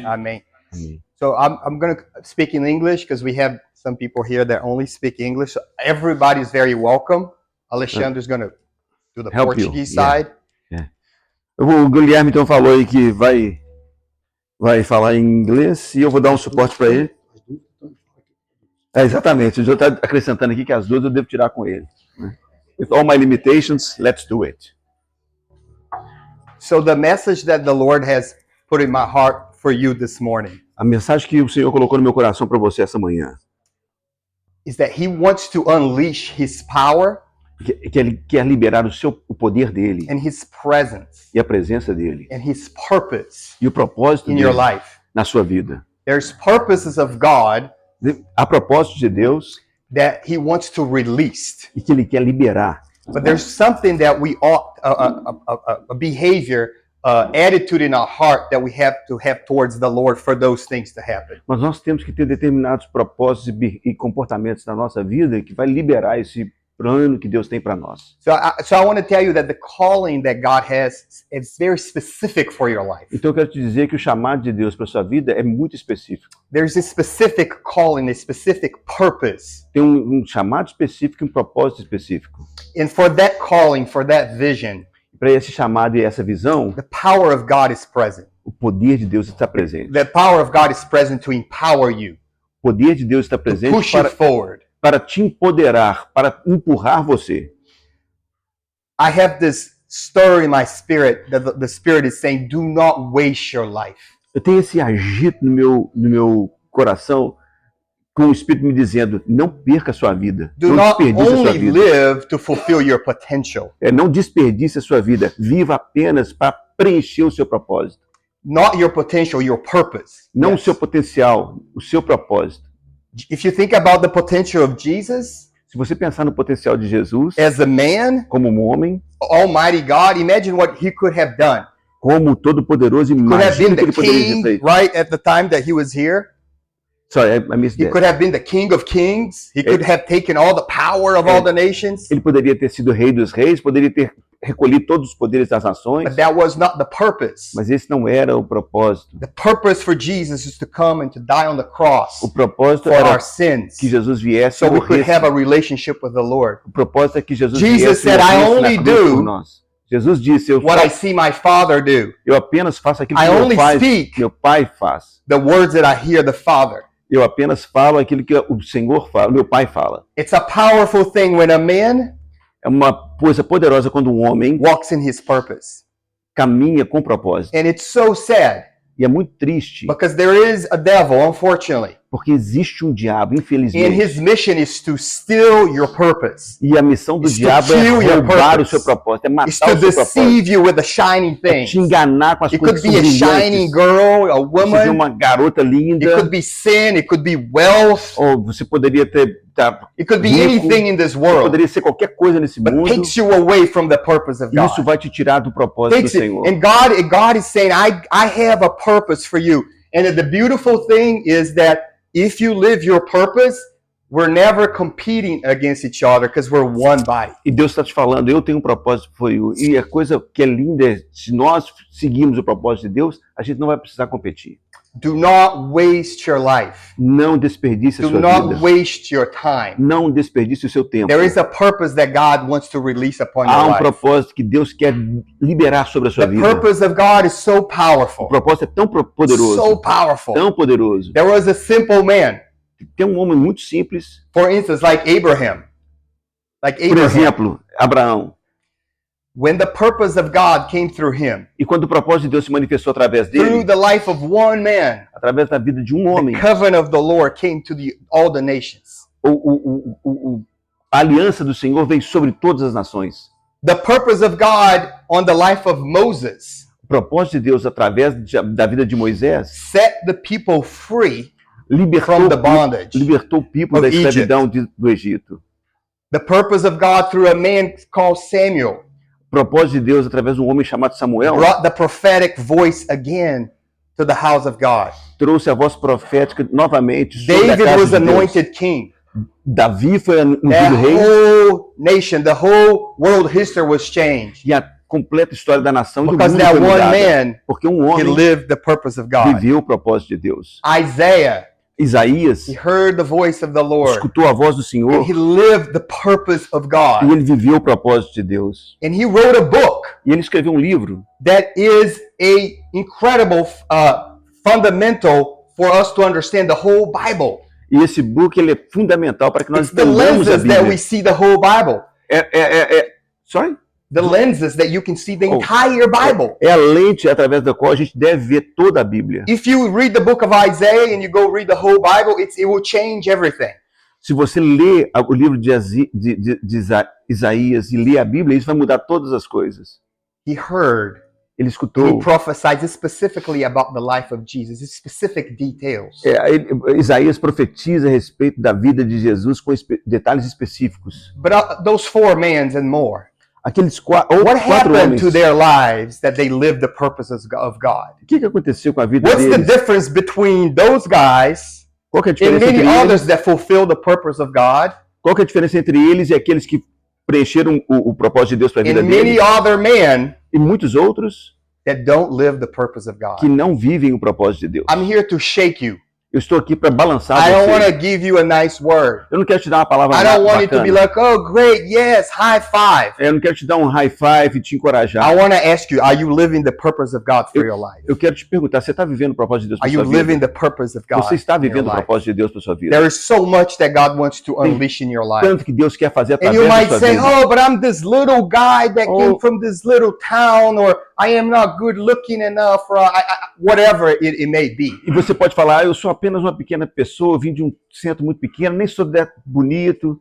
Amém. Amém. So I'm going to speak in English because we have some people here that only speak English. So everybody's very welcome. Alexandre's going to do the Help you. Portuguese Yeah. side. O Guilherme então falou aí que vai falar em inglês e eu vou dar um suporte para ele. Exatamente, o João está acrescentando aqui que as dúvidas eu devo tirar com ele. With all my limitations, let's do it. So the message that the Lord has put in my heart for you this morning A mensagem que o Senhor colocou no meu coração para você essa manhã is that He wants to unleash His power que Ele quer liberar o poder dele and His presence e a presença dele and His purpose e o propósito in dele your life. na sua vida. There's purposes of God Há propósito de Deus that He wants to release. e que Ele quer liberar. But there's something that we ought, a behavior, attitude in our heart that we have to have towards the Lord for those things to happen. Mas nós temos que ter determinados propósitos e comportamentos na nossa vida que vai liberar esse plano que Deus tem para nós. So I want to tell you that the calling that God has is very specific for your life. Então eu quero te dizer que o chamado de Deus para sua vida é muito específico. There's a specific calling, a specific purpose. Tem um chamado específico e um propósito específico. And for that calling, for that vision, Para esse chamado e essa visão, the power of God is present. o poder de Deus está presente. The power of God is present to empower you, O poder de Deus está to presente push you forward. para te empoderar, para empurrar você. I have this stir in my spirit that the Spirit is saying, do not waste your life. Eu tenho esse agito no meu coração com o Espírito me dizendo, não perca a sua vida. Do Não not desperdice a sua only vida. live to fulfill your potential, Não desperdice a sua vida. Viva apenas para preencher o seu propósito. not your potential, your purpose. Não Yes. o seu potencial, o seu propósito. If you think about the potential of Jesus Se você pensar no potencial de Jesus, as a man, como um homem, Almighty God, imagine what He could have done. como todo-poderoso, Could have imagina been o que the ele poderia ter king, feito. right, at the time that He was here. Sorry, I missed He that. could have been the King of Kings. He could have taken all the power of all the nations. Ele poderia ter sido rei dos reis, poderia ter recolhido todos os poderes das nações, But that was not the purpose. mas esse não era o propósito. The purpose for Jesus is to come and to die on the cross O propósito for era our sins, que Jesus viesse so e we could morresse. have a relationship with the Lord. O propósito é que Jesus Jesus viesse e said, "I morresse only na cruz do por nós. Jesus disse, What I see my Father do, eu apenas faço aquilo I que only speak. meu pai faz. the words that I hear the Father. Eu apenas falo aquilo que o Senhor fala, o meu pai fala. It's a powerful thing when a man É uma coisa poderosa quando um homem walks in his purpose. caminha com propósito. And it's so sad E é muito triste, because there is a devil, unfortunately, porque existe um diabo, and infelizmente. his mission is to steal your purpose. E a missão do It's to diabo é kill your roubar purpose. o seu propósito, é It's matar to o seu propósito. deceive you with the shining É things. te enganar com as It coisas could que be são a shining brilhantes. girl, a Você vê woman. uma garota It linda, could be sin. It could be wealth. ou você poderia ter... It could be rico, anything in this Você world. poderia ser qualquer coisa nesse But mundo. takes you away from the purpose of E isso God. vai te tirar do propósito do Takes it. Senhor. And God is saying, I have a purpose for you. And the beautiful thing is that if you live your purpose, we're never competing against each other because we're one body. E Deus está te falando, eu tenho um propósito para you. E a coisa que é linda é, se nós seguirmos o propósito de Deus, a gente não vai precisar competir. Do not waste your life. Não desperdice a Do sua not vida. waste your time. Não desperdice o seu tempo. There is a purpose that God wants to release upon Há your um life. propósito que Deus quer liberar sobre a sua The vida. purpose of God is so O powerful. propósito é tão So poderoso, powerful. tão poderoso. There was a simple man, Tem um homem muito simples, for instance, like Abraham. Like por Abraham. exemplo, Abraão. When the purpose of God came through him, E quando o propósito de Deus se manifestou através through dele, the life of one man, através da vida de um homem, the covenant of the Lord came to all the nations. a aliança do Senhor veio sobre todas as nações. The purpose of God on the life of Moses O propósito de Deus através da vida de Moisés set the people free libertou from the bondage. o people of da escravidão do Egito. The purpose of God through a man called Samuel O propósito de Deus através de um homem chamado Samuel brought the prophetic voice again to the house of God. trouxe a voz profética novamente sobre a David casa was de Deus. anointed king. Davi foi That ungido rei whole nation, the whole world history was changed. e completa história da nação e do because mundo that foi one mudada. man, Porque um he homem lived the purpose of God. viveu o propósito de Deus. Isaiah, Isaías he heard the voice of the Lord, escutou a voz do Senhor and he lived the purpose of e God. ele viveu o propósito de Deus. And he wrote a book E ele escreveu um livro that is a incredible fundamental for us to understand the whole Bible. e esse book ele é fundamental para que nós It's the entendamos a lenses that we Bíblia. see the whole Bible. Sorry? The lenses that you can see the Oh. entire Bible. É a lente através da qual a gente deve ver toda a Bíblia. If you read the book of Isaiah and you go read the whole Bible, it will change everything. Se você lê o livro de Isaías e lê a Bíblia, isso vai mudar todas as coisas. He heard, Ele he escutou. prophesied specifically about the life of Jesus, specific details. Isaías profetiza a respeito da vida de Jesus com detalhes específicos. But those four men and more, Aqueles what quatro happened homens, to their lives that they lived the purposes of God? o que aconteceu com a vida What's the deles? difference between those guys Qual que é a and diferença many entre others eles? that fulfill the purpose of God Qual que é a diferença entre eles e aqueles que preencheram o propósito de Deus para a vida and many deles? other men E muitos outros that don't live the purpose of que God? não vivem o propósito de Deus. I'm here to shake you. Eu estou aqui para balançar I don't want você. to give you a nice word. Eu não quero te dar uma palavra I don't want you to be bacana. like, oh, great, yes, high five. Eu não quero te dar um high five e te encorajar. I want to ask you, are you living the purpose of God for your life? Eu quero te perguntar, você está vivendo o propósito de Deus para Are sua you vida? living the purpose of God Você está in your vivendo o life? propósito de Deus para sua vida? There is so much that God wants to unleash in your life. Tanto que Deus quer fazer And através you da might sua say, vida. oh, but I'm this little guy that Oh. came from this little town, or I am not good looking enough, or whatever it may be. E você pode falar, eu sou apenas uma pequena pessoa, eu vim de um centro muito pequeno, nem sou bonito.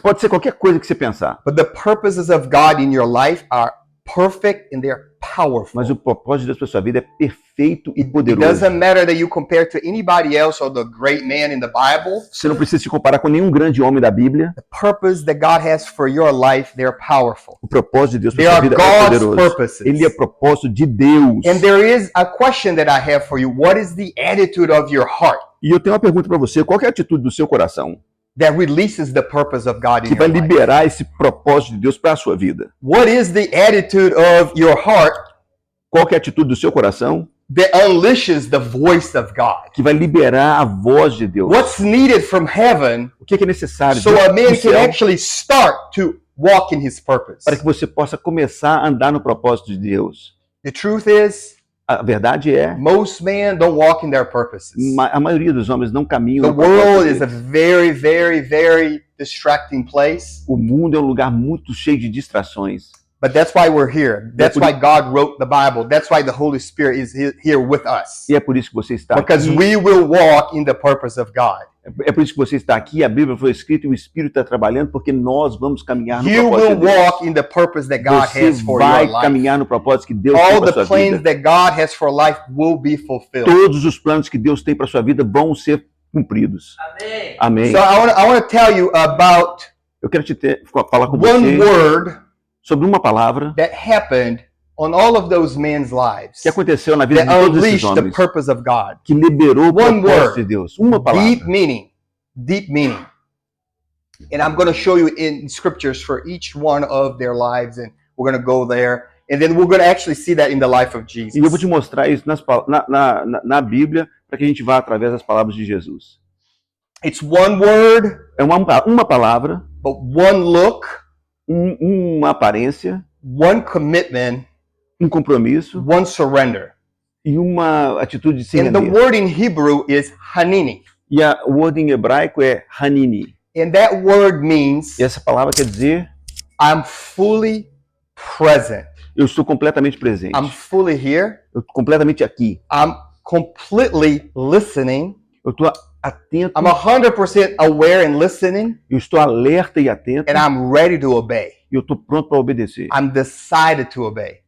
Pode ser qualquer coisa que você pensar. But the purposes of God in your life are perfect and they're powerful. Mas o propósito de Deus para sua vida é perfeito e It poderoso. doesn't matter that you compare to anybody else or the great man in the Bible. Você não precisa se comparar com nenhum grande homem da Bíblia. The purpose that God has for your life, they're powerful. O propósito de Deus para They sua are vida é God's poderoso. purposes. Ele é propósito de Deus. And there is a question that I have for you. What is the attitude of your heart E eu tenho uma pergunta para você. Qual que é a atitude do seu coração that releases the purpose of God in que vai your life? liberar esse propósito de Deus para a sua vida? What is the attitude of your heart Qual que é a atitude do seu coração that unleashes the voice of God? que vai liberar a voz de Deus? What's needed from heaven O que é necessário so a man do can céu actually start to walk in his purpose? para que você possa começar a andar no propósito de Deus? The truth is, A verdade é, most men don't walk in their purposes. a maioria dos homens não caminham The no propósito world is a deles. very, very, very distracting place. O mundo é um lugar muito cheio de distrações. But that's why we're here. That's why God wrote the Bible. That's why the Holy Spirit is here with us. E é por isso que você está Because aqui. we will walk in the purpose of God. É por isso que você está aqui. A Bíblia foi escrita e o Espírito está trabalhando porque nós vamos caminhar no You propósito will de Deus. walk in the purpose that God Você has for vai your life. caminhar no propósito que Deus tem All para the sua plans vida. that God has for life will be fulfilled. Todos os planos que Deus tem para sua vida vão ser cumpridos. Amém. So I want to tell you about Eu quero falar com one você word sobre uma palavra that happened on all of those men's lives que aconteceu na vida de that todos esses unleashed the homens, purpose of God. que liberou o One propósito word. de Deus. Uma palavra. Deep meaning. Deep meaning. And I'm going to show you in scriptures for each one of their lives, and we're going to go there. And then we're going to actually see that in the life of Jesus. E eu vou te mostrar isso na Bíblia para que a gente vá através das palavras de Jesus. It's one word, É uma palavra, but one look, uma aparência, one commitment, um compromisso one surrender. e uma atitude de se And the render. word in Hebrew is hanini. E o word em hebraico é hanini. And that word means E essa palavra quer dizer I'm fully present. eu estou completamente presente. I'm fully here. Eu estou completamente aqui. I'm completely listening. Eu estou atento, I'm 100% aware and listening, eu estou alerta e atento and I'm ready to obey. e eu estou pronto para obedecer. I'm decided to obey.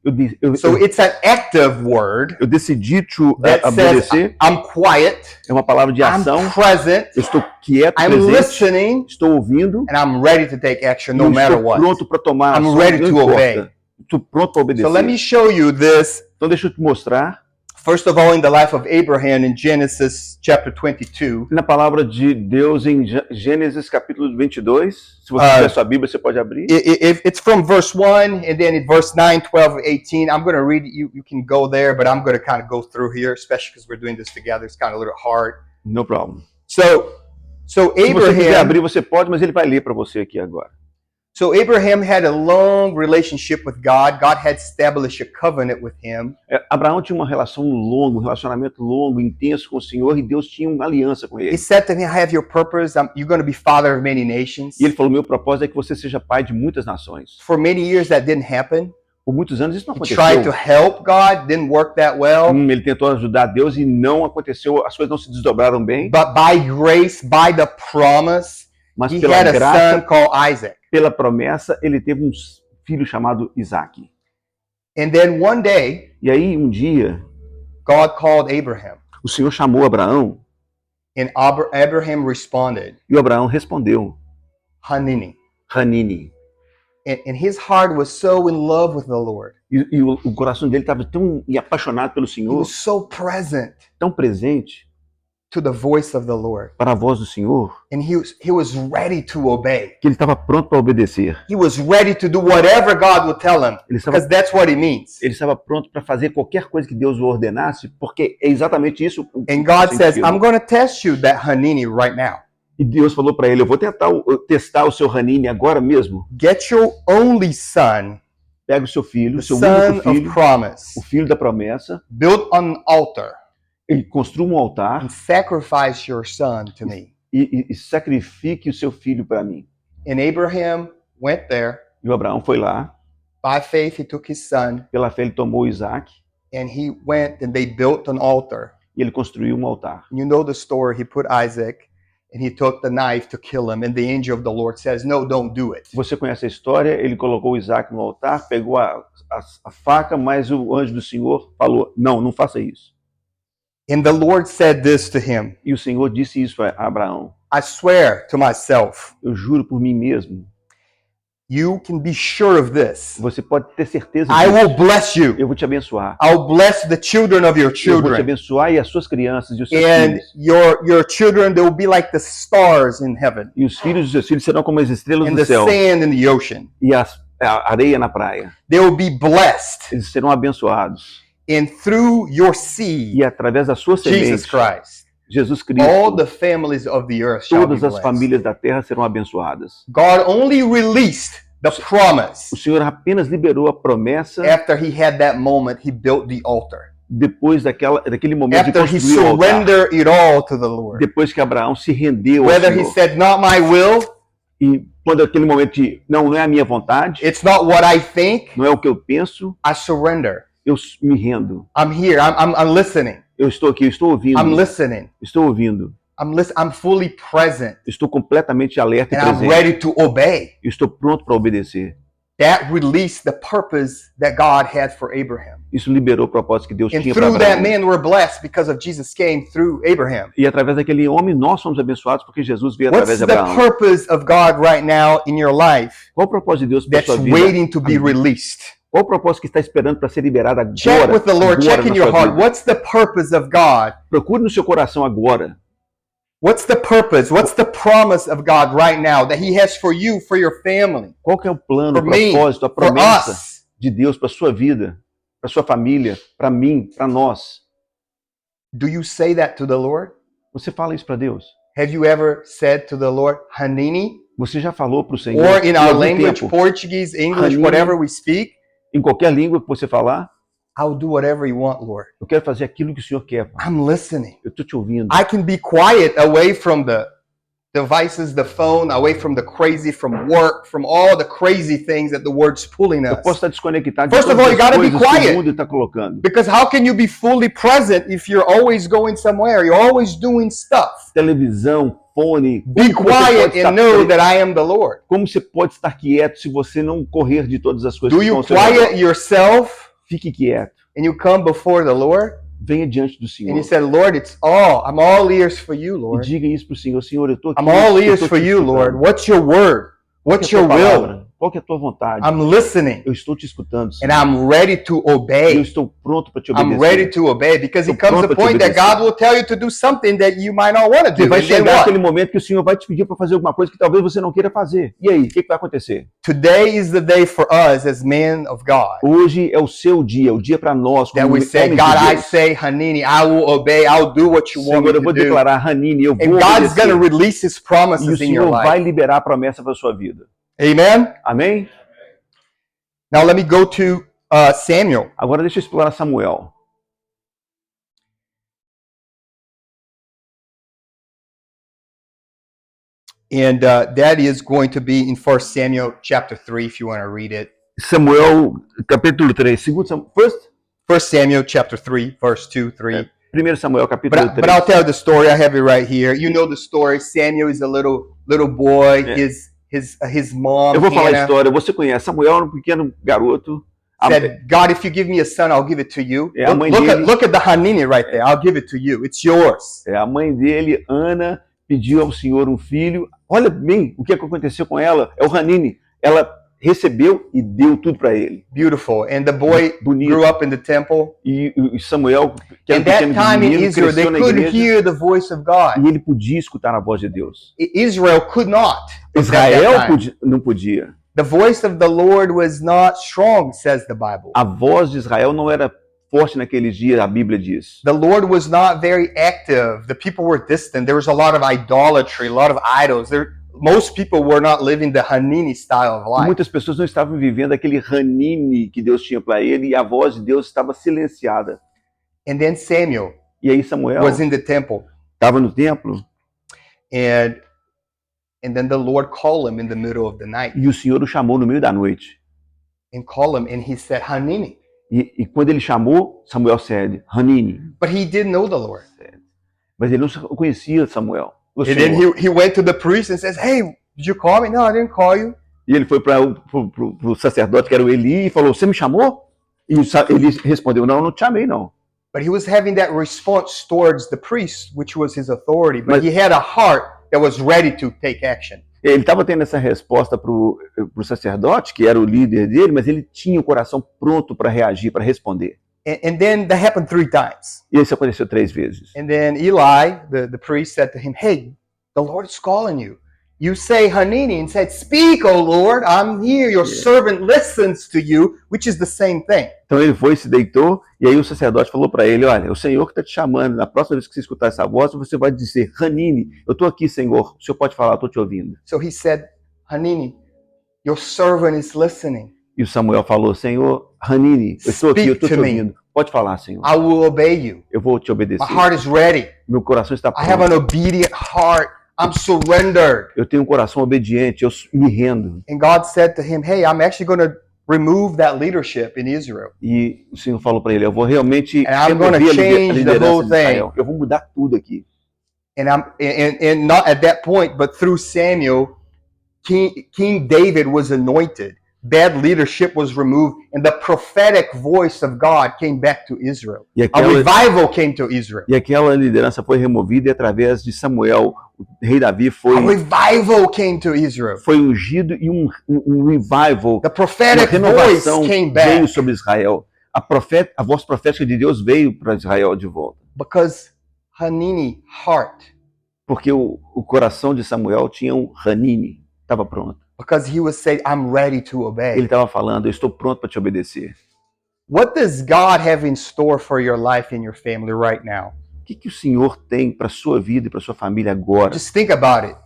So, It's an active word eu decidi that says obedecer. I'm quiet, É uma palavra de ação. I'm present, Eu estou quieto, I'm presente, listening, estou ouvindo. and I'm ready to take action E no eu matter estou what. pronto para tomar I'm ação, ready não to importa. obey. Estou pronto para obedecer. So let me show you this Então deixa eu te mostrar First of all, in the life of Abraham in Genesis chapter 22, Na palavra de Deus em Gênesis capítulo 22, se você tiver sua Bíblia, você pode abrir. it's from verse 1 and then in verse 9, 12, 18. I'm going to read it. You can go there, but I'm going to kind of go through here, especially because we're doing this together. It's kind of a little hard. No problem. So Se você quiser Abraham, abrir, você pode, mas ele vai ler para você aqui agora. so Abraham had a long relationship with God. God had established a covenant with him. Abraão tinha uma relação longa, um relacionamento longo, intenso com o Senhor, e Deus tinha uma aliança com He ele. said to him, I have your purpose. You're going to be father of many nations. E ele falou: meu propósito é que você seja pai de muitas nações. For many years that didn't happen. Por muitos anos isso não He aconteceu. tried to help God, didn't work that well. Ele tentou ajudar Deus e não aconteceu, as coisas não se desdobraram bem. But by grace, by the promise, Mas he pela had a son graça, called Isaac. pela promessa, ele teve um filho chamado Isaac. And then one day, E aí, um dia, God called Abraham. o Senhor chamou Abraão And Abraham responded, e o Abraão respondeu, Hanini. Hanini. And his heart was so in love with the Lord. E o coração dele estava tão apaixonado pelo He Senhor, was so present tão presente to the voice of the Lord. para a voz do Senhor, And he was ready to obey. que ele estava pronto para obedecer. He was ready to do whatever God would tell him. Ele estava, Because that's what it means. ele estava pronto para fazer qualquer coisa que Deus o ordenasse, porque é exatamente isso. And God says, I'm going to test you, that Hanini, right now. E Deus falou para ele: eu vou testar o seu Hanini agora mesmo. Get your only son, Pega o seu filho, the o seu son único of filho, promise, o filho da promessa, build an altar, e construa um altar and sacrifice your son to me. e sacrifique o seu filho para mim. And Abraham went there. E o Abraão foi lá, By faith, he took his son, pela fé ele tomou Isaac and he went and they built an altar. e ele construiu um altar. You know the story. He put Isaac, and he took the knife to kill him. And the angel of the Lord says, no, don't do it. Você conhece a história? Ele colocou Isaac no altar, pegou a faca, mas o anjo do Senhor falou: não faça isso. And the Lord said this to him, E o Senhor disse isso a Abraão: I swear to myself, eu juro por mim mesmo, you can be sure of this. você pode ter certeza I will disso. bless you. Eu vou te abençoar. I'll bless the children of your Eu vou te children. abençoar e as suas crianças e os seus And filhos. your children, they will be like the stars in heaven, E os filhos dos seus filhos serão como as estrelas and do the céu sand in the ocean. e a areia na praia. They will be blessed. Eles serão abençoados. And through your seed, E através da sua Jesus semente, Christ, Jesus all Cristo, the families of the earth shall be todas as blessed. famílias da terra serão abençoadas. God only released the promise O Senhor apenas liberou a promessa after he had that moment, he built the altar. depois daquele momento de After he construir o altar. surrendered it all to the Lord. Depois que Abraão se rendeu ao Whether he Senhor. said, not my will, E quando aquele momento de, não é a minha vontade, it's not what I think, não é o que eu penso, I surrender. eu me rendo. I'm here. I'm listening. Eu estou aqui, eu estou ouvindo. I'm listening. Estou ouvindo. I'm fully present. Estou completamente alerta e And I'm presente. ready to obey. Eu estou pronto para obedecer. That released the purpose that God had for Abraham. Isso liberou o propósito que Deus And tinha para through that Abraão. man, we're blessed because of Jesus came through Abraham. E através daquele homem, nós somos abençoados porque Jesus veio What's através de the Abraão. purpose of God right now in your life Qual o propósito de Deus para a that's sua vida? waiting to be released? Qual o propósito que está esperando para ser liberado agora? Check with the Lord. agora Check in na your sua heart. vida? What's the purpose of God? Procure no seu coração agora. What's the purpose? What's the promise of God right now that He has for you, for your family, Qual que é o plano, o For me, propósito, a for promessa us? de Deus para a sua vida, para a sua família, para mim, para nós? Do you say that to the Lord? Você fala isso para Deus? Have you ever said to the Lord, Hanini? Você já falou para o Senhor? Or in em our algum language, tempo, Portuguese, English, Hanini. whatever we speak, em qualquer língua que você falar, I'll do whatever you want, Lord. eu quero fazer aquilo que o Senhor quer. Pai. I'm listening. Eu estou te ouvindo. I can be quiet away from the devices, the phone, away from the crazy, from work, from all the crazy things that the world's pulling Eu posso us. estar desconectado de First of todas all, you as gotta be coisas que quiet. o mundo está colocando. Because how can you be fully present if you're always going somewhere? You're always doing stuff. Televisão, fone. Be como você quiet pode estar and know preso? that I am the Lord. Como você pode estar quieto se você não correr de todas as coisas Do que estão you ao seu redor? quiet yourself Fique quieto. and you come before the Lord Venha diante do and Senhor. you said, Lord, I'm all ears for you, E Lord. diga isso para o Senhor. Senhor, eu estou aqui. I'm all eu ears tô for te you, escutando. Lord. What's your word? What's Qual your é a tua will? palavra? qual que é a tua vontade? I'm listening Eu estou te escutando, Senhor. and I'm ready to Eu obey. estou pronto para te I'm ready obedecer. to obey because it Estou comes a pronto pra te point that obedecer. God will tell you to do something that you might not want to Porque do. vai And then chegar what? aquele momento que o Senhor vai te pedir para fazer alguma coisa que talvez você não queira fazer. E aí, o que vai acontecer? Today is the day for us as men of God Hoje é o seu dia, o dia para nós, that como we homens say, de God, I Deus. say, Hanini, I will obey. I'll do what you want me Senhor, eu to vou do. declarar, Hanini, eu vou And God's going to obedecer. release His E o promises in your Senhor vai life. liberar a promessa para a sua vida. Amen? Amém? Now let me go to Samuel. Agora deixa eu explorar Samuel. And that is going to be in 1 Samuel chapter 3, if you want to read it. Samuel, capítulo 3. First? 1 Samuel chapter 3, verse 2, 3. 1 Samuel, capítulo 3. But I'll tell the story. I have it right here. You know the story. Samuel is a little boy. Yeah. His mom, Eu vou falar a Hannah, história. Você conhece. Samuel era um pequeno garoto. said, God, if you give me a son, I'll give it to you. É, a mãe Look dele- at the Hanini right there. I'll give it to you. It's yours. A mãe dele, Ana, pediu ao Senhor um filho. Olha bem o que aconteceu com ela. É o Hanini. Ela recebeu e deu tudo para ele. Beautiful. And the boy Bonito. grew up in the temple. E Samuel, que era And um that pequeno time in menino, Israel, they cresceu na couldn't igreja hear the voice of God. e ele podia escutar a voz de Deus. Israel could not. at that Israel time. não podia. The voice of the Lord was not strong, says the Bible. A voz de Israel não era forte naqueles dias, a Bíblia diz. The Lord was not very active. The people were distant. There was a lot of idolatry, a lot of idols. Most people were not living the Hanini style of life. Muitas pessoas não estavam vivendo aquele Hanini que Deus tinha para ele e a voz de Deus estava silenciada. And then Samuel E aí Samuel was in the temple, estava no templo and then the Lord called him in the middle of the night e o Senhor o chamou no meio da noite. and called him, and he said, Hanini. E quando ele chamou, Samuel cede, Hanini. But he didn't know the Lord. Mas ele não conhecia Samuel. O And then Senhor. he went to the priest and says, hey, did you call me? No, I didn't call you. E ele foi para o sacerdote, que era o Eli, e falou, você me chamou? E ele respondeu, não te chamei, não. But he was having that response towards the priest, which was his authority. But Mas- he had a heart that was ready to take action. Ele estava tendo essa resposta para o sacerdote, que era o líder dele, mas ele tinha o coração pronto para reagir, para responder. And then that happened 3 times. E isso aconteceu 3 vezes. And then Eli, the priest, said to him, hey, the Lord is calling you. You say Hanini and said, speak, O Lord, I'm here. Your servant listens to you, which is the same thing. Então ele foi, se deitou, e aí o sacerdote falou para ele, olha, o Senhor que está te chamando, na próxima vez que você escutar essa voz, você vai dizer, Hanini, eu estou aqui, Senhor, o Senhor pode falar, eu estou te ouvindo. So he said, Hanini, your servant is listening. E o Samuel falou, Senhor, Hanini, eu estou aqui, eu estou te Speak to me. ouvindo. Pode falar, Senhor. I will obey you. Eu vou te My obedecer. heart is ready. Meu coração está I have an pronto. obedient heart. I'm surrendered. Eu tenho um coração obediente, eu me rendo. And God said to him, hey, I'm actually going to remove that leadership in Israel. E o Senhor falou para ele, eu vou realmente And I'm remover gonna a change the liderança whole de Israel. Eu vou mudar tudo aqui. And not at that point, but through Samuel, King David was anointed. Bad leadership was removed, and the prophetic voice of God came back to Israel. E A aquela, revival came to Israel. e aquela liderança foi removida e através de Samuel, o rei Davi A foi revival came to Israel. ungido e um revival, The uma prophetic voice renovação came veio back sobre Israel. A voz profética de Deus veio para Israel de volta. because Hanini heart, Porque o coração de Samuel tinha um Hanini, estava pronto. because he was saying, I'm ready to Ele obey. estava falando, eu estou pronto para te obedecer. What does God have in store for your life and your family right now? O que o Senhor tem para sua vida e para sua família agora? Just think about it.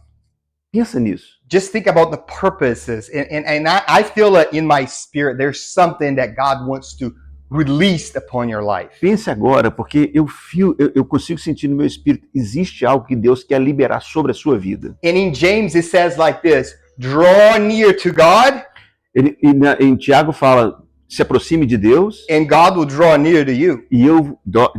Pensa nisso. Just think about the purposes. And I feel that in my spirit, there's something that God wants to release upon your life. Pense agora, porque eu consigo sentir no meu espírito, existe algo que Deus quer liberar sobre a sua vida. And in James, it says like this, draw near to God Em Tiago fala, se aproxime de Deus and God will draw near to you. e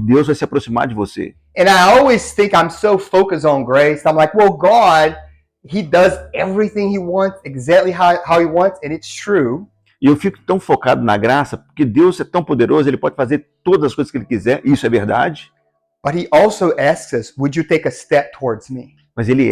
Deus vai se aproximar de você. And I always think I'm so focused on grace. I'm like, well, God, he does everything he wants exactly how he wants. And it's true. E eu fico tão focado na graça, porque Deus é tão poderoso, ele pode fazer todas as coisas que ele quiser, e isso é verdade. But he also asks us, would you take a step towards me? Mas ele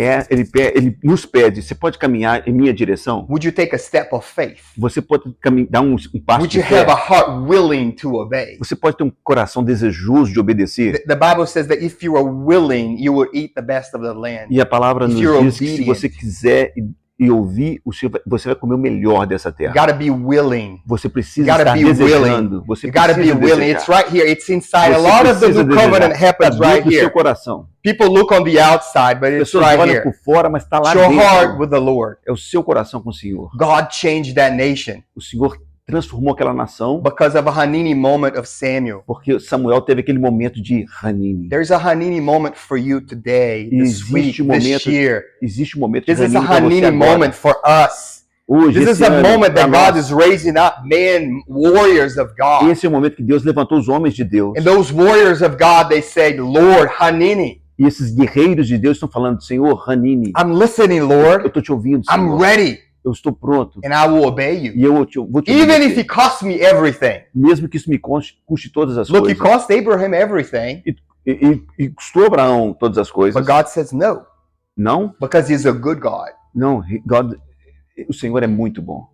nos pede, você pode caminhar em minha direção? Would you take a step of faith? Você pode dar um passo Would de you have fé? a heart willing to obey? Você pode ter um coração desejoso de obedecer? The Bible says that if you are willing, you will eat the best of the land. E a palavra If nos you're diz que se você quiser e ouvir, você vai comer o melhor dessa You terra. gotta be willing. Você precisa You gotta estar be desejando. Você You gotta be precisa willing. It's desejar. right here. It's inside. A Você lot of the precisa new covenant desejar. happens Tá right dentro do seu here. coração. People look on the outside, but As it's pessoas right olham here. por fora, mas está lá It's your heart dentro. with the Lord. É o seu coração com o Senhor. God changed that nation O Senhor transformou aquela nação because of a Hanini moment of Samuel. porque Samuel teve aquele momento de Hanini. There's a Hanini moment for you today, this Existe week, momento- this year. Existe um momento de This is a Hanini para você Hanini agora. moment for us. Hoje, This is esse a ano, moment pra that God nós, is raising up men, warriors of God. esse é o momento que Deus levantou os homens de Deus. And those warriors of God, they said, Lord, Hanini, E esses guerreiros de Deus estão falando, Senhor, Hanini, I'm listening, eu Lord. estou te ouvindo, I'm Senhor. ready, Eu estou pronto. and I will obey you. E eu vou te Even obedecer. if it costs me everything. Mesmo que isso me custe todas as Look, it coisas. cost Abraham everything, E custou a Abraão todas as coisas. but God says no, Não, because he's a good God. não. O Senhor é muito bom.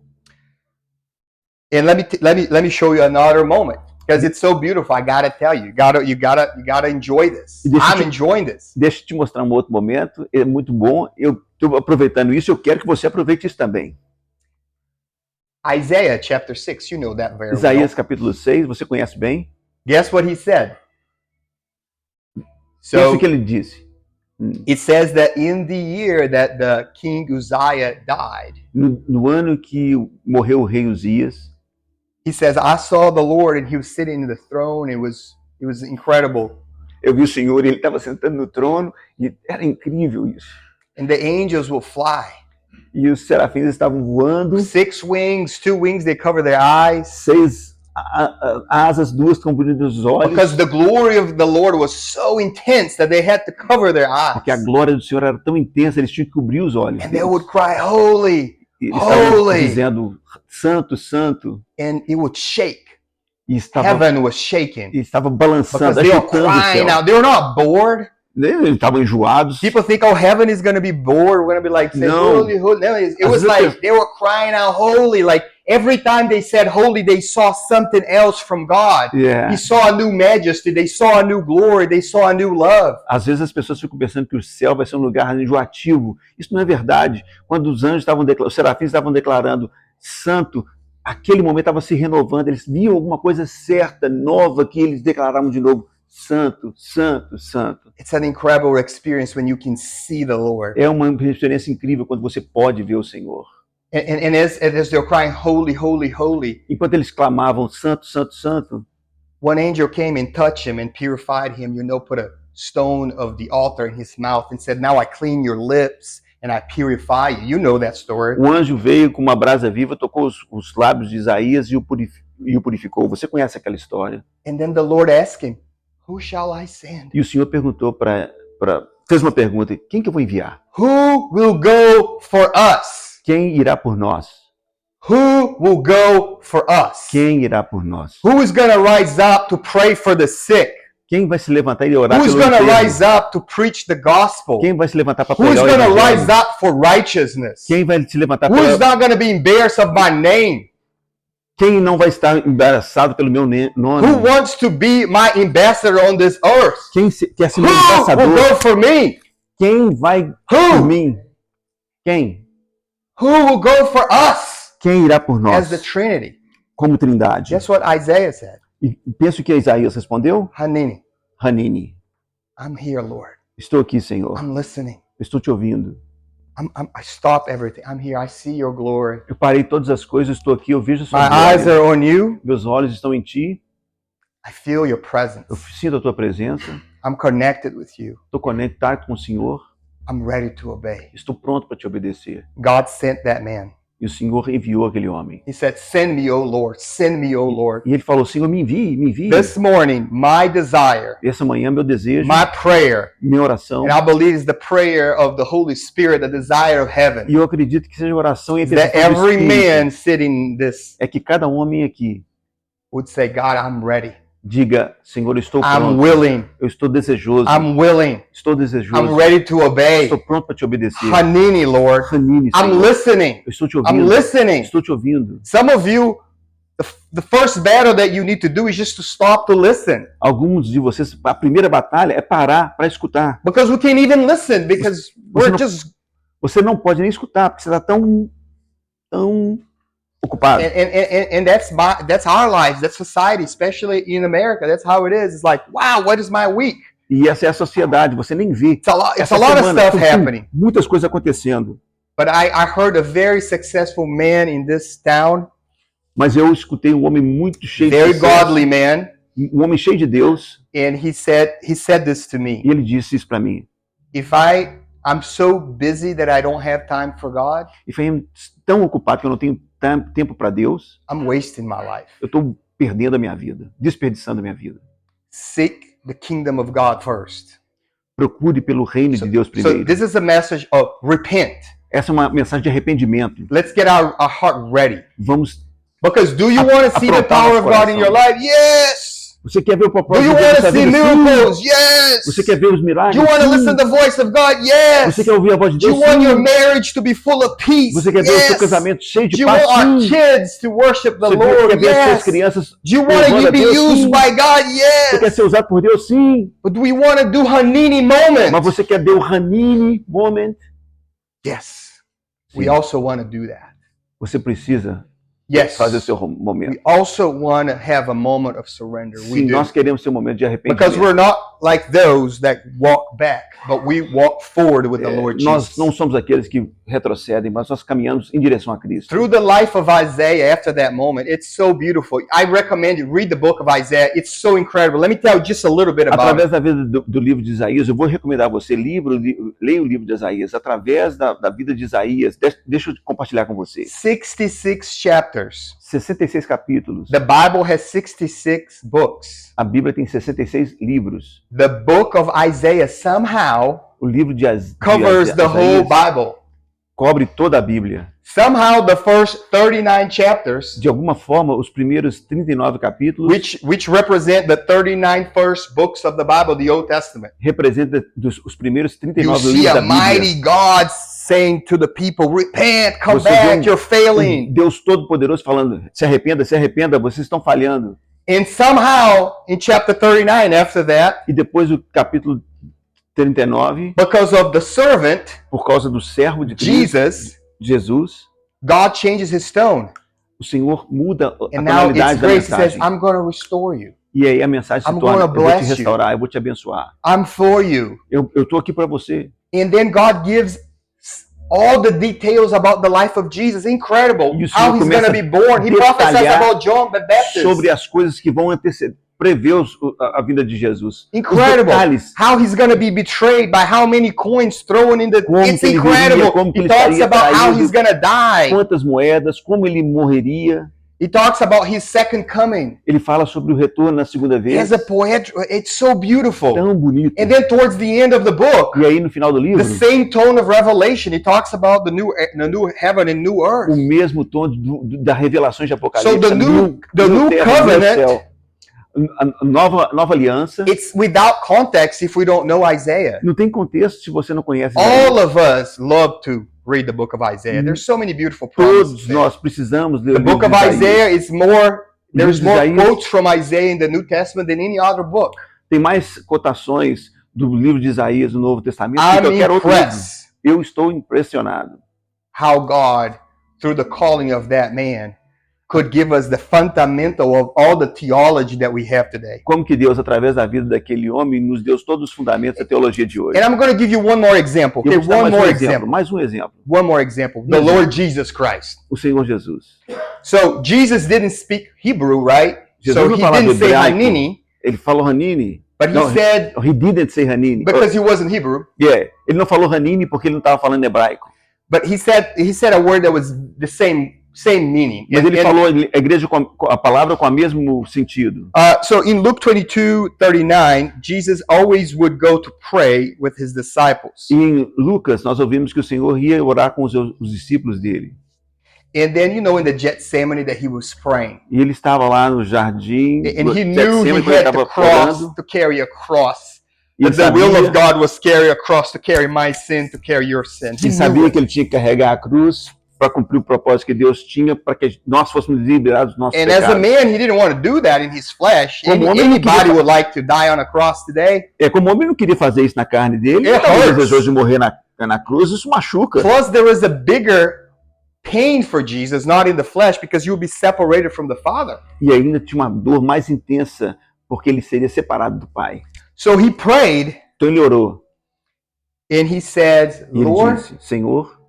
And let me show you another moment, because it's so beautiful. I gotta tell you, you gotta enjoy this. Deixa eu I'm te- enjoying this. Deixa eu te mostrar um outro momento. É muito bom. Eu estou aproveitando isso. Eu quero que você aproveite isso também. Isaiah chapter 6, you know that very well. Isaías capítulo 6, você conhece bem? Guess what he said? Isso So que ele disse. it says that in the year that the king Uzziah died, No ano que morreu o rei Uzias, he says, I saw the Lord and he was sitting in the throne. It was incredible. eu vi o Senhor e ele estava sentado no trono e era incrível isso. And the angels will fly. E os serafins estavam voando, 6 wings, 2 wings, they cover their eyes. 6 asas, 2 cobrindo os olhos, Because the glory of the Lord was so intense that they had to cover their eyes. porque a glória do Senhor era tão intensa, eles tinham que cobrir os olhos. And they deles. would cry, holy, E eles estavam Holy. dizendo, santo, santo, and it would shake. e estava Heaven was shaking. balançando, Because they were agitando o crying céu. out. They were not bored. Eles estavam enjoados. People think, oh, heaven is going to be bored. We're going to be like, saying, No. holy, holy. No, it As was if like they were crying out, holy. Like every time they said holy, they saw something else from God. É. They saw a new majesty. They saw a new glory. They saw a new love. Às vezes as pessoas ficam pensando que o céu vai ser um lugar enjoativo. Isso não é verdade. Quando os anjos estavam os serafins estavam declarando santo, aquele momento estava se renovando. Eles viam alguma coisa certa, nova, que eles declaravam de novo. Santo, santo, santo. It's an incredible experience when you can see the Lord. É uma experiência incrível quando você pode ver o Senhor. And as they're crying, holy, holy, holy, Enquanto eles clamavam santo, santo, santo, one angel came and touched him and purified him, put a stone of the altar in his mouth and said, now I clean your lips and I purify you. You know that story. o anjo veio com uma brasa viva, tocou os lábios de Isaías e o purificou. Você conhece aquela história? And then the Lord asked him, who shall I send? E o Senhor perguntou fez uma pergunta: quem que eu vou enviar? Who will go for us? Quem irá por nós? Who will go for us? Quem irá por nós? Who is going to rise up to pray for the sick? Quem vai se levantar e orar Who is pelo going to enfermo? rise up to preach the gospel? Quem vai se levantar para Who is pregar o going to evangelho? rise up for righteousness? Quem vai se levantar Who is para... not going to be embarrassed of my name? Quem não vai estar embaraçado pelo meu Who nome? wants to be my ambassador on this earth? Quem quer ser Who meu will embaixador? go for me? Quem vai por Who? mim? Quem? Who will go for us Quem irá por nós? as the Trinity? Como trindade. Guess what Isaiah said? E penso que Isaías respondeu: Hanini, Hanini, I'm here, Lord. estou aqui, Senhor. I'm listening. Estou te ouvindo. I stop everything. I'm here. I see your glory. Eu parei todas as coisas, estou aqui, eu vejo a sua My eyes glória. are on you. Meus olhos estão em ti. I feel your presence. Eu sinto a tua presença. I'm connected with you. Estou conectado com o Senhor. I'm ready to obey. Estou pronto para te obedecer. God sent that man. E o Senhor enviou aquele homem. He said, send me, O Lord. Send me, O Lord. E ele falou: Senhor, me envie, me envie. This morning, my desire, Essa manhã, meu desejo, my prayer, minha oração, and I believe it's the prayer of the Holy Spirit, the desire of heaven, e eu acredito que seja a oração e a that intercessão do every Espírito, man sitting in this é que cada homem aqui would say, God, I'm ready. Diga, Senhor, eu estou I'm pronto. willing. Eu estou desejoso. I'm willing. Estou I'm desejoso. ready to obey. Estou pronto para te obedecer. Hanini, Lord. Hanini, I'm Senhor. listening. Eu estou te I'm ouvindo. listening. Estou te ouvindo. Some of you, the first battle that you need to do is just to stop to listen. Alguns de vocês, a primeira batalha é parar para escutar. Because we can't even listen because we're just Você não pode nem escutar porque você está tão ocupado. and that's our lives, that's society, especially in America. That's how it is. It's like, wow, what is my week? E essa é a sociedade, você nem vê. It's a Essa lot of semana, stuff happening. muitas coisas acontecendo. But I heard a very successful man in this town, Mas eu escutei um homem muito cheio very de sucesso, godly man, um homem cheio de Deus, and he said this to me. e ele disse isso para mim. If I'm so busy that I don't have time for God, E foi tão ocupado que eu não tenho tempo para Deus, I'm wasting my life. eu estou perdendo a minha vida, desperdiçando a minha vida. Seek the kingdom of God first. Procure pelo reino de Deus So primeiro. this is a message of repent. Essa é uma mensagem de arrependimento. Let's get our heart ready. Vamos. Because do you want to see the Aprontar power nosso of God in your coração. life? Yes. Você quer ver o Do propósito you de Deus want nessa to see vida? Sim. miracles? Yes. Você quer ver os Do milagres? you want to Sim. listen to the voice of God? Yes. Você quer ouvir a voz de Do Deus? you want Sim. your marriage to be full of peace? Você quer ver o seu Yes. casamento cheio Do de you paz? want our Sim. kids to worship the Você Lord? quer ver as suas Yes. crianças Do you want louvando to a be Deus? used Sim. by God? Você quer Yes. ser usado por Deus? Sim. But do we want to do Hanini Mas moment? você quer ver o Hanini moment? Yes. Sim. We also want to do that. Você precisa Yes. fazer o seu momento. We also want to have a moment of surrender. We Sim, do. nós queremos ter um momento de Because arrependimento. we're not like those that walk back, but we walk forward with the Lord Nós Jesus. não somos aqueles que retrocedem, mas nós caminhamos em direção a Cristo. Through the life of Isaiah after that moment, it's so beautiful. I recommend you read the book of Isaiah. It's so incredible. Let me tell you just a little bit about it. Através da vida do livro de Isaías, eu vou recomendar a você, leia o livro de Isaías. Através da vida de Isaías, deixa eu compartilhar com você. 66 chapters. 66 capítulos. The Bible has 66 books. A Bíblia tem 66 livros. The book of Isaiah somehow O livro de covers the whole Isaías Bible. cobre toda a Bíblia. Somehow the first 39 chapters, De alguma forma, os primeiros 39 capítulos which represent the 39 first books of the Bible, the Old Testament. representam os primeiros You 39 see livros a da Bíblia. mighty God saying to the people, repent, come Você back, vê you're failing. Deus Todo-Poderoso falando, se arrependa, vocês estão falhando. And somehow in chapter 39 after that, E depois o capítulo 39, because of the servant, por causa do servo de Cristo, Jesus, Jesus, God changes his tone. o Senhor muda a And now tonalidade it's da grace. He says, mensagem. I'm going to restore you. E aí a mensagem se I'm torna, gonna eu vou te bless you. restaurar, eu vou te abençoar. I'm for you. Eu estou aqui para você. And then God gives all the details about the life of Jesus. Incredible. E o How Senhor he's going começa to be born. He detalhar prophesies about John the Baptist. Sobre as coisas que vão anteceder, prever a vinda de Jesus. Os Incredible. detalhes, How he's going to be betrayed by how many coins thrown in the... Como It's que ele incredible. viria, como que He ele talks estaria about how traído. he's going to die. quantas moedas, como ele morreria. He talks about his second coming. Ele fala sobre o retorno na segunda He vez. has a poet. It's so beautiful. Tão bonito. And then towards the end of the book, E aí no final do livro, the same tone of Revelation. He talks about the new heaven and new o earth. mesmo tom da revelação de Apocalipse. So the new terra, covenant, céu. A nova aliança. it's without context if we don't know Isaiah. Não tem contexto se você não conhece All Isaías. of us love to read the book of Isaiah. There's so many beautiful promises Todos there. nós precisamos ler The o livro book de of Isaías. Isaiah is more, there's livro de more Isaías quotes from Isaiah in the New Testament than any other book. Tem mais cotações do livro de Isaías no Novo Testamento que I'm qualquer outro livro. impressed Eu estou impressionado how God, through the calling of that man, could give us the fundamental of all the theology that we have today. como que Deus, através da vida daquele homem, nos deu todos os fundamentos da teologia de hoje. And I'm going to give you one more example. Eu Okay, vou dar one mais more um exemplo, example. mais um exemplo. One more example. The Lord Jesus Christ. O Senhor Jesus. So Jesus didn't speak Hebrew, right? Jesus So não he falava didn't say hebraico. Hanini, Ele falou Hanini. but he No, said, He didn't say Hanini. because he wasn't Hebrew, Yeah. Ele não falou Hanini porque ele não estava falando hebraico. but he said a word that was the same meaning. Mas And- ele and, falou a igreja com a palavra com o mesmo sentido. so in Luke 22:39, Jesus always would go to pray with his disciples. E em Lucas, nós ouvimos que o Senhor ia orar com os discípulos dele. And then, you know, in the Gethsemane that he was praying. E ele estava lá no jardim, And he knew he Getsemane, quando ele had estava to cross, orando, to carry a cross. e ele That the will of sabia, God was carry a cross to carry my sin, to carry your sin. He ele knew sabia it. que ele tinha que carregar a cruz para cumprir o propósito que Deus tinha para que nós fôssemos liberados dos nossos And as a pecados. man, he didn't want to do that in his flesh. Como homem, ele Anybody queria- would like to die on a cross today. Como o homem não queria fazer isso na carne dele, ele It estava hurts. desejoso de morrer na cruz, isso machuca. Plus, there was a bigger pain for Jesus, not in the flesh, because you would be separated from the Father. E ainda tinha uma dor mais intensa, porque ele seria separado do Pai. So he prayed, Então ele orou, and he said, e ele Lord, disse, Senhor,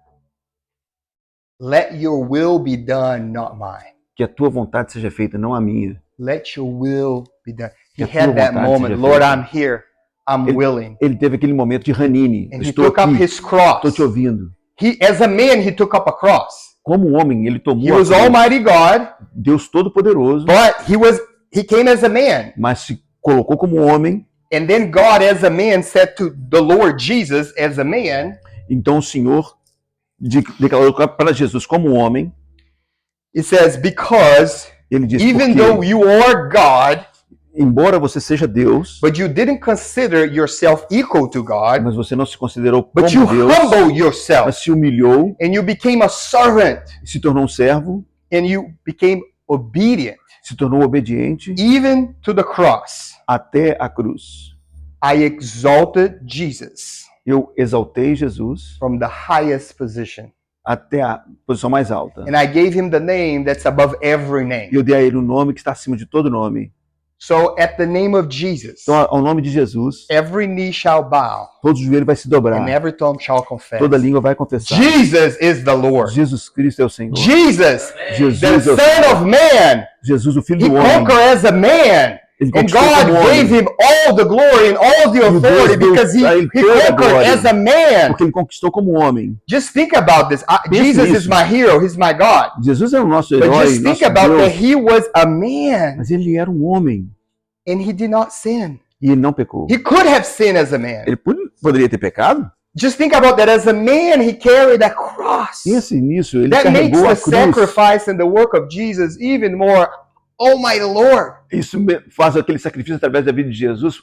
let your will be done, not mine. que a tua vontade seja feita, não a minha. Let your will be done. He Que a tua had that vontade moment, seja Lord, feita. I'm here. I'm willing. Ele teve aquele momento de Hanine, And he estou took up aqui, his cross. estou te ouvindo. He, as a man, he took up a cross. Como homem, ele tomou He a was cruz. Almighty God, Deus Todo-Poderoso, but he came as a man. mas se colocou como homem. And then God, as a man, said to the Lord Jesus, as a man, Então o Senhor declarou para Jesus como homem. it says, because Ele disse, even porque, though you are God, embora você seja Deus, but you didn't consider yourself equal to God, mas você não se considerou como but you Deus, humbled yourself mas se humilhou and you became a servant e se tornou um servo, and you became obedient, se tornou obediente even to the cross. até a cruz. I exalted Jesus Eu exaltei Jesus from the highest position, até a posição mais alta. and I gave him the name that's above every E name. eu dei a ele um nome que está acima de todo nome. So at the name of Jesus, Então, ao nome de Jesus, every knee shall bow todo joelho vai se dobrar, and every tongue shall confess. toda língua vai confessar. Jesus is the Lord. Jesus Cristo é o Senhor. Jesus, the Jesus é o Son Senhor. of Man, Jesus, o Filho he do Homem. conquered as a man. Ele And conquistou God como gave homem, him all the glory and all the Deus authority deu because he a ele toda a conquered glória. as a man. porque ele conquistou como homem. Just think about this. Pense Jesus nisso. is my hero. He's my God. Jesus é o nosso But herói, just think nosso about that Deus, he was a man mas ele era um homem and he did not sin. e ele não pecou. He could have sinned as a man. Ele poderia ter pecado? Just think about that. As a man, he carried a cross. Pense nisso, ele That makes carregou the a cruz. sacrifice and the work of Jesus even more. Oh my Lord. Isso faz aquele sacrifício através da vida de Jesus.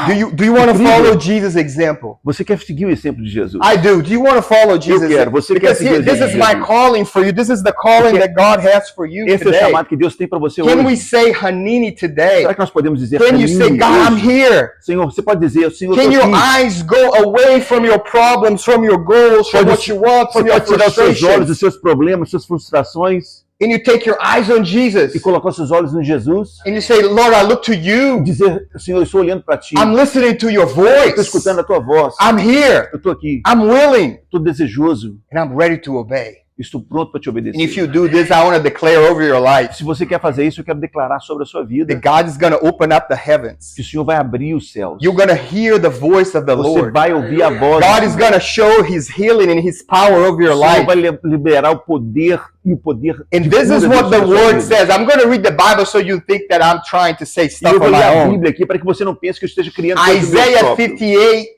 Do you want to incrível. follow Jesus' example? Você quer seguir o exemplo de Jesus? I do. Do you want to follow Jesus? quero. Você quer Because seguir o this exemplo is de my Jesus. calling for you. This is the calling Porque that God has for you Esse é o today. chamado que Deus tem para você Can we hoje. say Hanini today? Será que nós podemos dizer Can you Hanini say, God, I'm hoje? here? Senhor, você pode dizer, Senhor, Can eu your estou aqui. eyes go away from your problems, from your goals, from Pode- what you want, Você from your pode tirar os seus olhos frustrations, dos seus problemas, suas frustrações and you take your eyes on Jesus, e colocar os seus olhos em Jesus and you say, Lord, I look to e you. dizer, Senhor, eu estou olhando para Ti. I'm listening to your Estou voice. escutando a Tua voz. I'm here. Eu estou aqui. I'm willing, Estou desejoso. and I'm ready to obey. Estou pronto para te And if obedecer. you do this, I want to declare over your life Se você quer fazer isso, eu quero declarar sobre a sua vida that God is going to open up the heavens. que o Senhor vai abrir os céus. You're going to hear the voice of the Você Lord. vai ouvir a voz God do is Senhor. going to show his healing and his power over your O Senhor life. vai liberar o poder e o poder And de this cura is de what Deus the na sua word vida. says. I'm going to read the Bible so you think that I'm trying to say E stuff eu vou on ler my a own. Bíblia aqui para que você não pense que eu esteja criando coisas do meu Isaiah próprio. 58.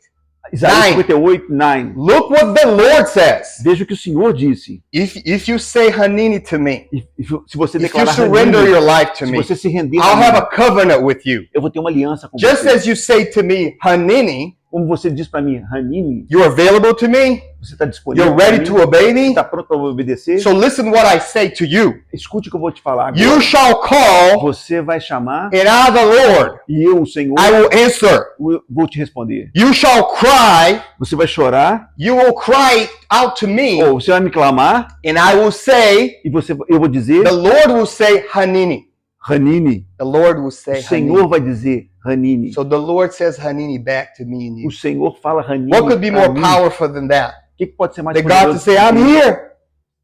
Isaías 9. 58, 9. Look what the Lord says. Veja o que o Senhor disse. If you say Hanini to me, Se você if you declarar surrender Hanini, your life to se me, você se render I'll a have mim, a covenant with you. eu vou ter uma aliança com Just você. as you say to me, Hanini, Como você diz para mim, Hanini, you're available to me, você está disponível you're para ready mim, to obey me. está pronto para obedecer? So listen what I say to you. Escute o que eu vou te falar agora. You shall call, Você vai chamar and I, the Lord, e eu, o Senhor, I will answer. vou te responder. You shall cry, Você vai chorar, you will cry out to me, ou você vai me clamar, and I will say, e eu vou dizer, the Lord will say Hanini. Hanini. The Lord will O say Senhor Hanini. vai dizer, Hanini. So the Lord says Hanini back to me and you. O Senhor fala Hanini. What could be pra more mim. powerful than that? O que pode ser mais That God to poderoso say, que I'm isso? here,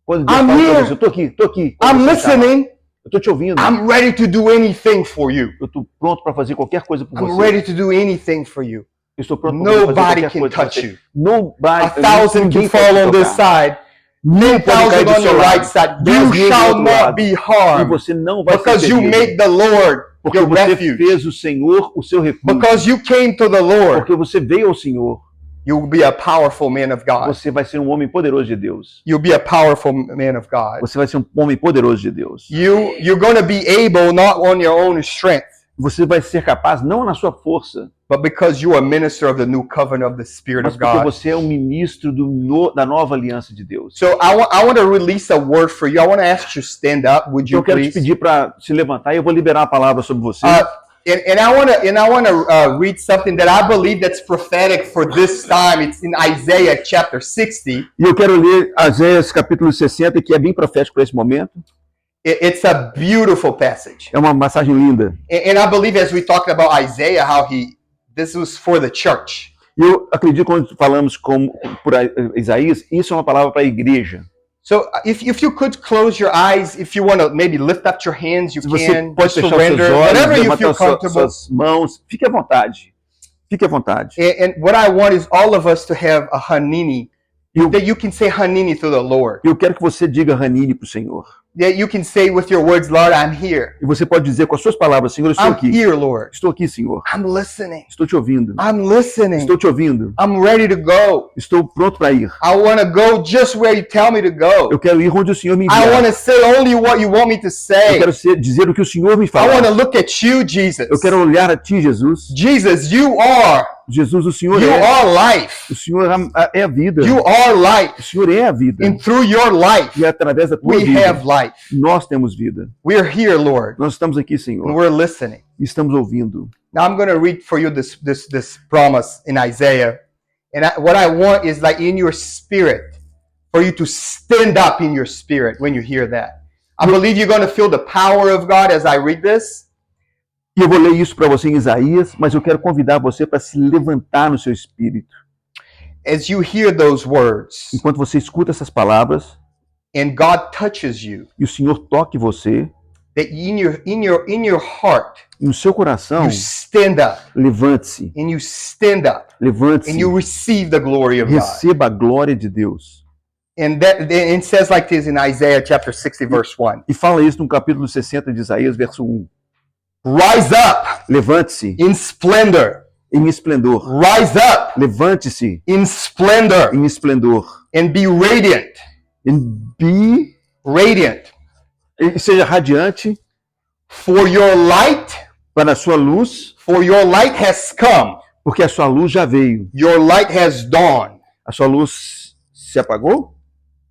Quando Deus I'm fala pra here. você, eu tô aqui. I'm Quando você fala, listening, eu tô te ouvindo. I'm ready to do anything for you. Eu tô pronto para fazer qualquer coisa por I'm você. ready to do anything for you. Eu estou pronto para fazer Nobody qualquer can coisa por touch você. you. Nobody, A thousand ninguém can pode fall te on this tocar. side, 10,000 on your right side. 10 You mil do shall outro not lado. be E harmed você não vai ser because you ferido. make the Lord Porque your você refuge. fez o Senhor o seu refúgio. Because you came to the Lord. Porque você veio ao Senhor. You'll be a powerful man of God. Você vai ser um homem poderoso de Deus. You'll be a powerful man of God. Você vai ser um homem poderoso de Deus. You're going to be able not on your own strength, Você vai ser capaz não na sua força, but because you are a minister of the new covenant of the Spirit mas of porque God. você é um ministro da nova aliança de Deus. So I want to release a word for you. I want to ask you to stand up. Would you Eu quero te please? pedir para se levantar e eu vou liberar uma palavra sobre você. And I want to read something that I believe that's prophetic for this time. It's in Isaiah chapter 60. E eu quero ler Isaías capítulo 60, que é bem profético para esse momento. It's a beautiful passage. É uma passagem linda. And I believe as we talked about Isaiah, how this was for the church. E eu acredito quando falamos por Isaías, isso é uma palavra para a igreja. So if you could close your eyes, if you want to maybe lift up your hands, you Se você can. pode fechar os Surrender, seus olhos, whatever you levantar feel comfortable. suas mãos, fique à vontade. Fique à vontade. And what I want is all of us to have a Hanini, that you can say Hanini to the Lord. Eu quero que você diga Hanini para o Senhor. That you can say with your words, Lord, I'm here. E você pode dizer com as suas palavras, Senhor, eu estou I'm aqui. here, Lord. Estou aqui, Senhor. I'm listening. Estou te ouvindo. I'm listening. Estou te ouvindo. I'm ready to go. Estou pronto para ir. I want to go just where you tell me to go. Eu quero ir onde o Senhor me I want enviar. to say only what you want me to Eu say. quero dizer o que o Senhor me I want fala. to look at you, Jesus. Eu quero olhar a ti, Jesus. Jesus, you are. Jesus, o Senhor You é. are life. O Senhor é a vida. You are O life. Senhor é a vida. And through your life, E através da tua we vida, have life. nós temos vida. We're here, Lord, Nós estamos aqui, and Senhor. we're listening. E estamos ouvindo. Now I'm going to read for you this promise in Isaiah. And what I want is like in your spirit, for you to stand up in your spirit when you hear that. I believe you're going to feel the power of God as I read this. E eu vou ler isso para você em Isaías, mas eu quero convidar você para se levantar no seu espírito. As you hear those words Enquanto você escuta essas palavras and God touches you, e o Senhor toque você, that in your heart, no seu coração, you stand up levante-se. and you stand up and Levante-se. you receive the glory of God. Receba a glória de Deus. And it says like this in Isaiah chapter 60 verse 1. E fala isso no capítulo 60 de Isaías, verso 1. Rise up Levante-se in splendor. em esplendor. Rise up Levante-se in splendor em esplendor. and be radiant. Radiant. E seja radiante For your light has come. porque a sua luz já veio. Your light has dawned. A sua luz se apagou?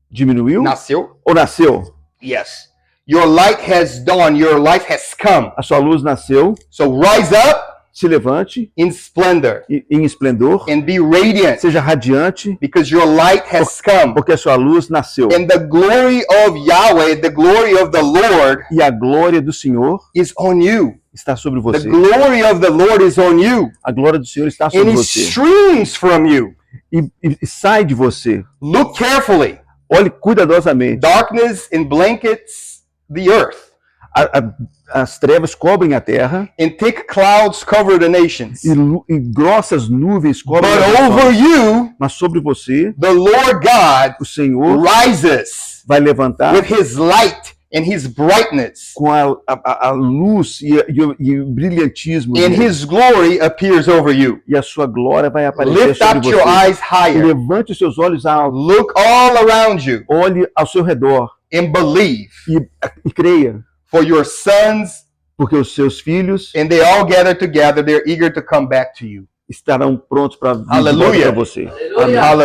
Diminuiu? Nasceu? Ou nasceu? Yes. Your light has dawned. Your light has come. A sua luz nasceu. So rise up Se levante in splendor em esplendor. and be radiant Seja radiante because your light has come. porque a sua luz nasceu. And the glory of Yahweh, the glory of the Lord E a glória do Senhor is on you. está sobre The você. glory of the Lord is on you. A glória do Senhor está And sobre it você. streams from you. E sai de você. Look carefully. Olhe cuidadosamente. Darkness and blankets the earth, As trevas cobrem a terra and thick clouds cover the nations. e grossas nuvens cobrem But as over nações. you, Mas sobre você, the Lord God o Senhor rises vai levantar with his light and his brightness, com a luz e o brilhantismo and dele. his glory appears over you. E a sua glória vai aparecer Lift sobre up your você. eyes higher. Levante os seus olhos altos. Look all around you Olhe ao seu redor and believe, e creia. for your sons, Porque os seus filhos and they all gather together, they're eager to come back to you. estarão prontos para vir de volta Aleluia. para você. Aleluia. Amém.